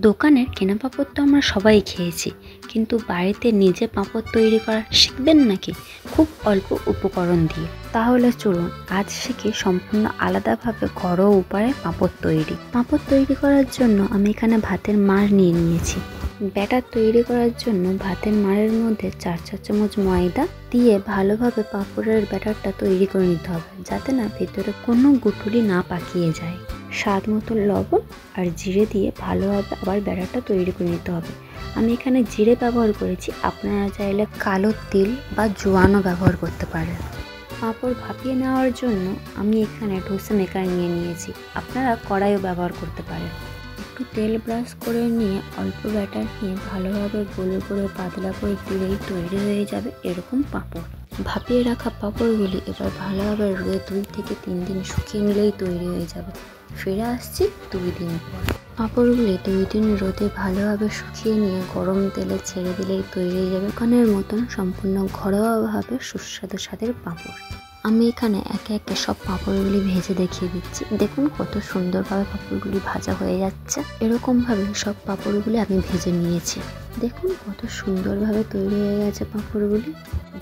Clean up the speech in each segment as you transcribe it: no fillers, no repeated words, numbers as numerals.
দোকানের কেনা পাঁপড় তো আমরা সবাই খেয়েছি, কিন্তু বাড়িতে নিজে পাঁপড় তৈরি করা শিখবেন নাকি খুব অল্প উপকরণ দিয়ে? তাহলে চলুন আজ শিখি সম্পূর্ণ আলাদাভাবে ঘরোয়া উপায়ে পাঁপড় তৈরি। পাঁপড় তৈরি করার জন্য আমি এখানে ভাতের মাড় নিয়ে নিয়েছি। ব্যাটার তৈরি করার জন্য ভাতের মাড়ের মধ্যে 4 চামচ ময়দা দিয়ে ভালোভাবে পাঁপড়ের ব্যাটারটা তৈরি করে নিতে হবে, যাতে না ভেতরে কোনো গুটুলি না পাকিয়ে যায়। স্বাদ মতো লবণ আর জিরে দিয়ে ভালোভাবে আবার ব্যাটারটা তৈরি করে নিতে হবে। আমি এখানে জিরে ব্যবহার করেছি, আপনারা চাইলে কালো তিল বা জোয়ানও ব্যবহার করতে পারেন। পাঁপড় ভাপিয়ে নেওয়ার জন্য আমি এখানে ডোসা মেকার নিয়ে নিয়েছি, আপনারা কড়াইও ব্যবহার করতে পারেন। একটু তেল ব্রাশ করে নিয়ে অল্প ব্যাটার নিয়ে ভালোভাবে গোল করে পাতলা করে দিলেই তৈরি হয়ে যাবে এরকম পাঁপড়। ভাপিয়ে রাখা পাঁপড়গুলি এবার ভালোভাবে রোদে 2 থেকে 3 দিন শুকিয়ে নিলেই তৈরি হয়ে যাবে। ফিরে আসছি 2 দিন পর। পাঁপড়গুলি 2 দিন রোদে ভালোভাবে শুকিয়ে নিয়ে গরম তেলে ছেড়ে দিলেই তৈরি হয়ে যাবে দোকানের মতন সম্পূর্ণ ঘরোয়াভাবে সুস্বাদু স্বাদের পাঁপড়। আমি এখানে একে একে সব পাঁপড়গুলি ভেজে দেখিয়ে দিচ্ছি। দেখুন কত সুন্দরভাবে পাঁপড়গুলি ভাজা হয়ে যাচ্ছে। এরকমভাবে সব পাঁপড়গুলি আমি ভেজে নিয়েছি। দেখুন কত সুন্দরভাবে তৈরি হয়ে গেছে পাঁপড়গুলি।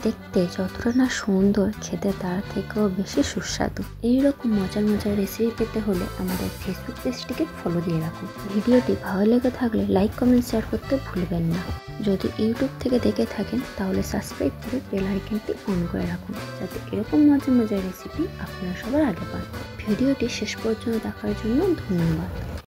দেখতে যতটা না সুন্দর, খেতে তার থেকেও বেশি সুস্বাদু। এইরকম মজার মজার রেসিপি পেতে হলে আমাদের ফেসবুক পেজটিকে ফলো দিয়ে রাখুন। ভিডিওটি ভালো লেগে থাকলে লাইক, কমেন্ট, শেয়ার করতে ভুলবেন না। যদি ইউটিউব থেকে দেখে থাকেন তাহলে সাবস্ক্রাইব করে বেল আইকনটি অন করে রাখুন, যাতে এরকম মজার মজার রেসিপি আপনারা সবার আগে পান। ভিডিওটি শেষ পর্যন্ত দেখার জন্য ধন্যবাদ।